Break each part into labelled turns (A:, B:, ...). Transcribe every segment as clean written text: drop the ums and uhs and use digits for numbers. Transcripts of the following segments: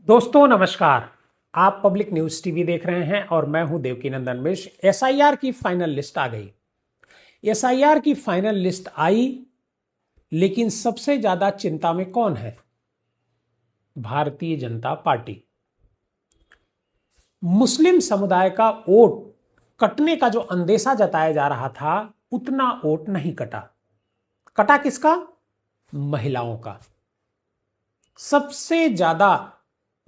A: दोस्तों नमस्कार। आप पब्लिक न्यूज टीवी देख रहे हैं और मैं हूं देवकीनंदन मिश्र। एसआईआर की फाइनल लिस्ट आ गई। एसआईआर की फाइनल लिस्ट आई, लेकिन सबसे ज्यादा चिंता में कौन है? भारतीय जनता पार्टी। मुस्लिम समुदाय का वोट कटने का जो अंदेशा जताया जा रहा था, उतना वोट नहीं कटा। कटा किसका? महिलाओं का। सबसे ज्यादा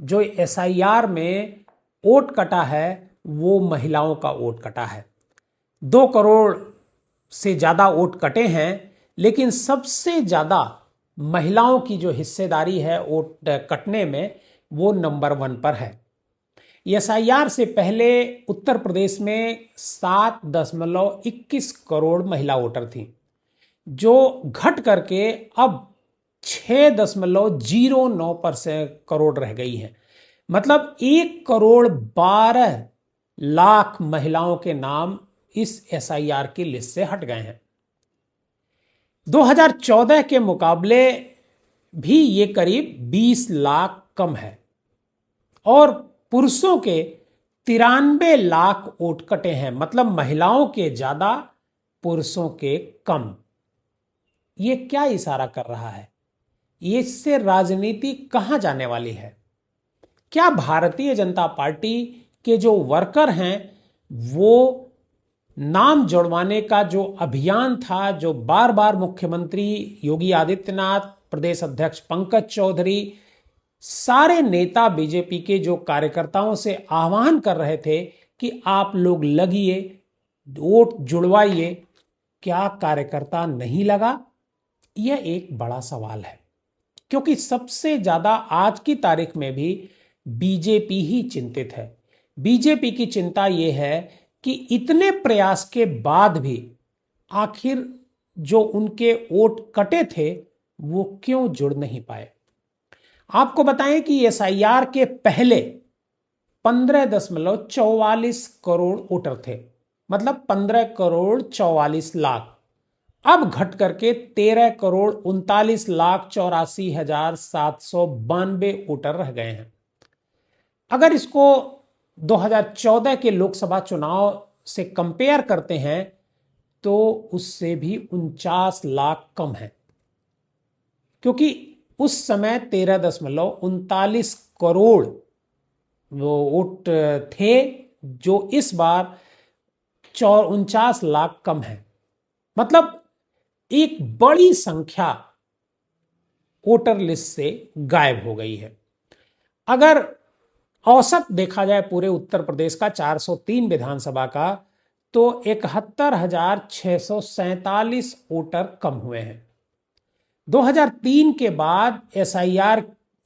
A: जो एसआईआर में वोट कटा है वो महिलाओं का वोट कटा है। 2 करोड़ से ज्यादा वोट कटे हैं, लेकिन सबसे ज्यादा महिलाओं की जो हिस्सेदारी है वोट कटने में, वो नंबर 1 पर है। एसआईआर से पहले उत्तर प्रदेश में 7.21 करोड़ महिला वोटर थी, जो घट करके अब 6.09% करोड़ रह गई है। मतलब 1 करोड़ 12 लाख महिलाओं के नाम इस एसआईआर की लिस्ट से हट गए हैं। 2014 के मुकाबले भी ये करीब 20 लाख कम है और पुरुषों के 93 लाख वोट कटे हैं। मतलब महिलाओं के ज्यादा, पुरुषों के कम। ये क्या इशारा कर रहा है? इससे राजनीति कहां जाने वाली है? क्या भारतीय जनता पार्टी के जो वर्कर हैं, वो नाम जुड़वाने का जो अभियान था, जो बार बार मुख्यमंत्री योगी आदित्यनाथ, प्रदेश अध्यक्ष पंकज चौधरी, सारे नेता बीजेपी के जो कार्यकर्ताओं से आह्वान कर रहे थे कि आप लोग लगिए, वोट जुड़वाइए, क्या कार्यकर्ता नहीं लगा? यह एक बड़ा सवाल है, क्योंकि सबसे ज्यादा आज की तारीख में भी बीजेपी ही चिंतित है। बीजेपी की चिंता यह है कि इतने प्रयास के बाद भी आखिर जो उनके वोट कटे थे वो क्यों जुड़ नहीं पाए। आपको बताएं कि एसआईआर के पहले 15.44 करोड़ वोटर थे, मतलब 15 करोड़ 44 लाख। अब घट करके 13 करोड़ 39 लाख 84,792 वोटर रह गए हैं। अगर इसको 2014 के लोकसभा चुनाव से कंपेयर करते हैं तो उससे भी 49 लाख कम है, क्योंकि उस समय 13.39 करोड़ वो वोट थे, जो इस बार 49 लाख कम है। मतलब एक बड़ी संख्या वोटर लिस्ट से गायब हो गई है। अगर औसत देखा जाए पूरे उत्तर प्रदेश का 403 विधानसभा का, तो 71,647 वोटर कम हुए हैं। 2003 के बाद एसआईआर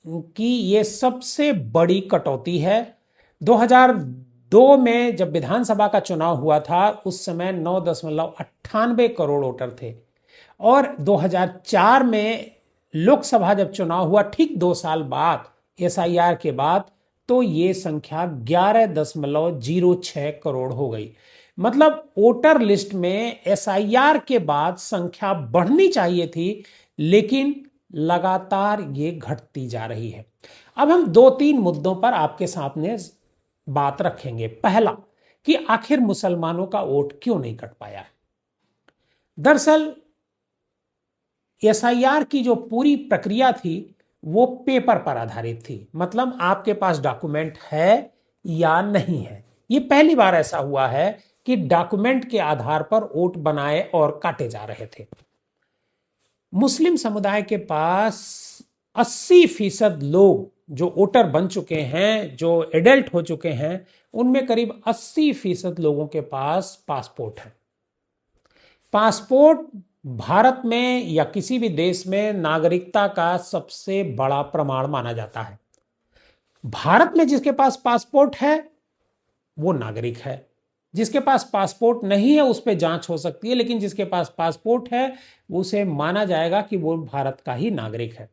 A: की ये सबसे बड़ी कटौती है। 2002 में जब विधानसभा का चुनाव हुआ था, उस समय 9.98 करोड़ वोटर थे, और 2004 में लोकसभा जब चुनाव हुआ ठीक 2 साल बाद एसआईआर के बाद, तो ये संख्या 11.06 करोड़ हो गई। मतलब वोटर लिस्ट में एसआईआर के बाद संख्या बढ़नी चाहिए थी, लेकिन लगातार ये घटती जा रही है। अब हम 2-3 मुद्दों पर आपके सामने बात रखेंगे। पहला, कि आखिर मुसलमानों का वोट क्यों नहीं कट पाया। दरअसल एसआईआर की जो पूरी प्रक्रिया थी वो पेपर पर आधारित थी। मतलब आपके पास डॉक्यूमेंट है या नहीं है। ये पहली बार ऐसा हुआ है कि डॉक्यूमेंट के आधार पर वोट बनाए और काटे जा रहे थे। मुस्लिम समुदाय के पास 80% लोग जो वोटर बन चुके हैं, जो एडल्ट हो चुके हैं, उनमें करीब 80% लोगों के पास पासपोर्ट है। पासपोर्ट भारत में या किसी भी देश में नागरिकता का सबसे बड़ा प्रमाण माना जाता है। भारत में जिसके पास पासपोर्ट है वो नागरिक है। जिसके पास पासपोर्ट नहीं है उस पर जांच हो सकती है, लेकिन जिसके पास पासपोर्ट है उसे माना जाएगा कि वो भारत का ही नागरिक है।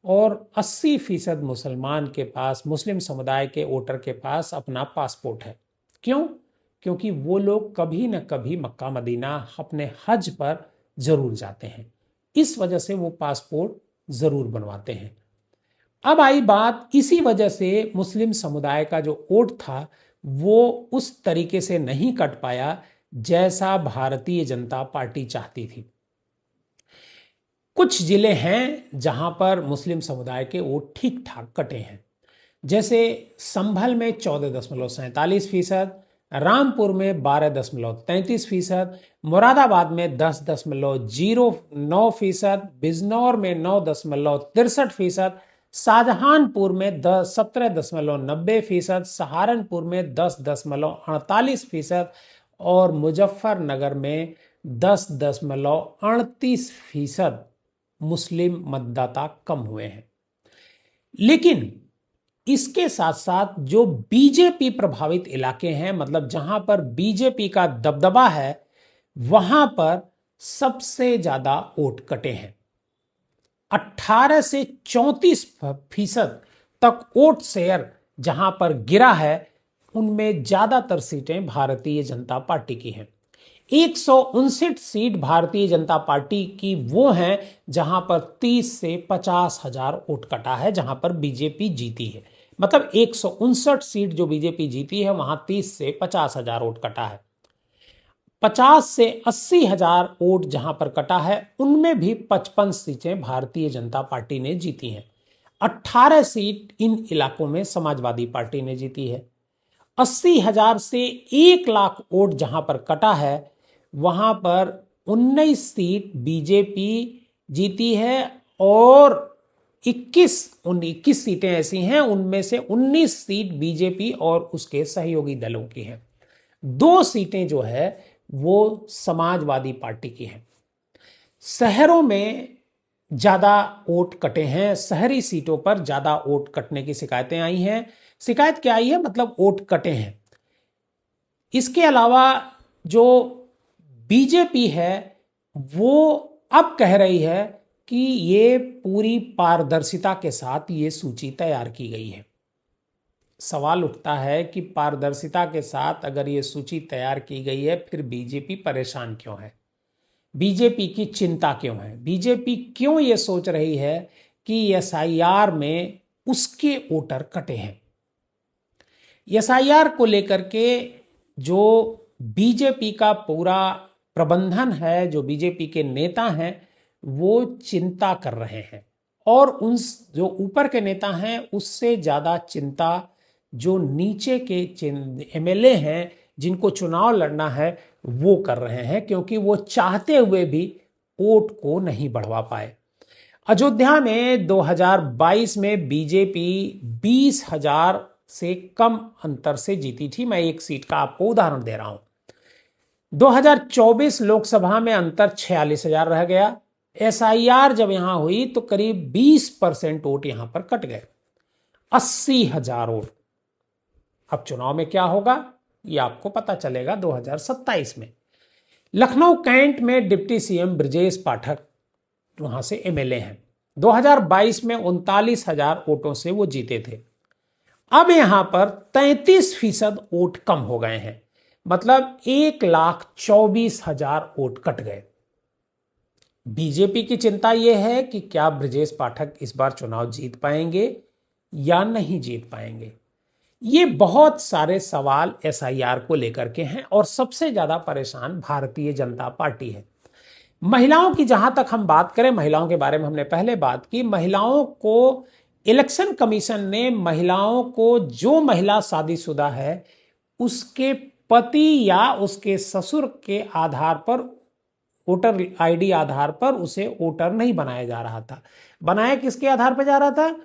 A: और 80% मुसलमान के पास, मुस्लिम समुदाय के वोटर के पास अपना पासपोर्ट है। क्यों? क्योंकि वो लोग कभी न कभी मक्का मदीना अपने हज पर जरूर जाते हैं, इस वजह से वो पासपोर्ट जरूर बनवाते हैं। अब आई बात, इसी वजह से मुस्लिम समुदाय का जो वोट था वो उस तरीके से नहीं कट पाया जैसा भारतीय जनता पार्टी चाहती थी। कुछ जिले हैं जहां पर मुस्लिम समुदाय के वोट ठीक ठाक कटे हैं, जैसे संभल में 14.47%, रामपुर में 12.33%, मुरादाबाद में 10.09%, बिजनौर में 9.63%, शाहजहानपुर में 17.90%, सहारनपुर में 10.48% और मुजफ्फरनगर में 10.38% मुस्लिम मतदाता कम हुए हैं। लेकिन इसके साथ साथ जो बीजेपी प्रभावित इलाके हैं, मतलब जहां पर बीजेपी का दबदबा है, वहां पर सबसे ज्यादा वोट कटे हैं। 18 से 34% तक वोट शेयर जहां पर गिरा है, उनमें ज्यादातर सीटें भारतीय जनता पार्टी की हैं। 159 सीट भारतीय जनता पार्टी की वो हैं जहां पर 30 से 50,000 वोट कटा है, जहां पर बीजेपी जीती है। मतलब 159 सीट जो बीजेपी जीती है वहां 30 से 50,000 वोट कटा है। 50 से 80,000 वोट जहां पर कटा है, उनमें भी 55 सीटें भारतीय जनता पार्टी ने जीती हैं। 18 सीट इन इलाकों में समाजवादी पार्टी ने जीती है। 80,000 से 1 लाख वोट जहां पर कटा है, वहां पर 19 सीट बीजेपी जीती है और 21 सीटें ऐसी हैं, उनमें से 19 सीट बीजेपी और उसके सहयोगी दलों की हैं। 2 सीटें जो है वो समाजवादी पार्टी की हैं। शहरों में ज्यादा वोट कटे हैं, शहरी सीटों पर ज्यादा वोट कटने की शिकायतें आई हैं। शिकायत क्या आई है, मतलब वोट कटे हैं। इसके अलावा जो बीजेपी है वो अब कह रही है कि ये पूरी पारदर्शिता के साथ ये सूची तैयार की गई है। सवाल उठता है कि पारदर्शिता के साथ अगर ये सूची तैयार की गई है, फिर बीजेपी परेशान क्यों है? बीजेपी की चिंता क्यों है? बीजेपी क्यों ये सोच रही है कि एसआईआर में उसके वोटर कटे हैं? एसआईआर को लेकर के जो बीजेपी का पूरा प्रबंधन है, जो बीजेपी के नेता हैं, वो चिंता कर रहे हैं। और उन जो ऊपर के नेता हैं उससे ज्यादा चिंता जो नीचे के एमएलए हैं, जिनको चुनाव लड़ना है, वो कर रहे हैं, क्योंकि वो चाहते हुए भी वोट को नहीं बढ़वा पाए। अयोध्या में 2022 में बीजेपी 20,000 से कम अंतर से जीती थी। मैं एक सीट का आपको उदाहरण दे रहा हूं। 2024 लोकसभा में अंतर 46,000 रह गया। एसआईआर जब यहां हुई तो करीब 20% वोट यहां पर कट गए, 80,000 वोट। अब चुनाव में क्या होगा ये आपको पता चलेगा 2027 में। लखनऊ कैंट में डिप्टी सीएम ब्रजेश पाठक वहां से एमएलए हैं। 2022 में 39,000 वोटों से वो जीते थे। अब यहां पर 33% वोट कम हो गए हैं, मतलब 1,24,000 वोट कट गए। बीजेपी की चिंता यह है कि क्या ब्रजेश पाठक इस बार चुनाव जीत पाएंगे या नहीं जीत पाएंगे। ये बहुत सारे सवाल एसआईआर को लेकर के हैं और सबसे ज्यादा परेशान भारतीय जनता पार्टी है। महिलाओं की जहां तक हम बात करें, महिलाओं के बारे में हमने पहले बात की। महिलाओं को इलेक्शन कमीशन ने महिलाओं को, जो महिला शादीशुदा है, उसके पति या उसके ससुर के आधार पर, वोटर आईडी आधार पर उसे वोटर नहीं बनाया जा रहा था। बनाया किसके आधार पर जा रहा था?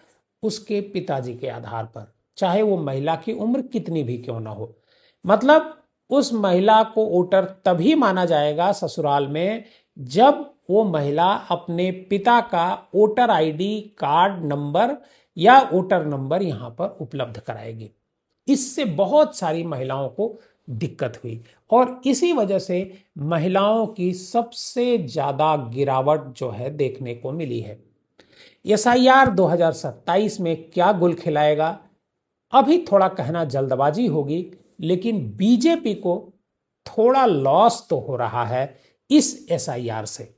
A: उसके पिताजी के आधार पर, चाहे वो महिला की उम्र कितनी भी क्यों ना हो। मतलब उस महिला को वोटर तभी माना जाएगा ससुराल में जब वो महिला अपने पिता का वोटर आईडी कार्ड नंबर या वोटर नंबर यहां पर उपलब्ध कराएगी। इससे बहुत सारी महिलाओं को दिक्कत हुई और इसी वजह से महिलाओं की सबसे ज्यादा गिरावट जो है देखने को मिली है। एसआईआर 2027 में क्या गुल खिलाएगा, अभी थोड़ा कहना जल्दबाजी होगी, लेकिन बीजेपी को थोड़ा लॉस तो हो रहा है इस एसआईआर से।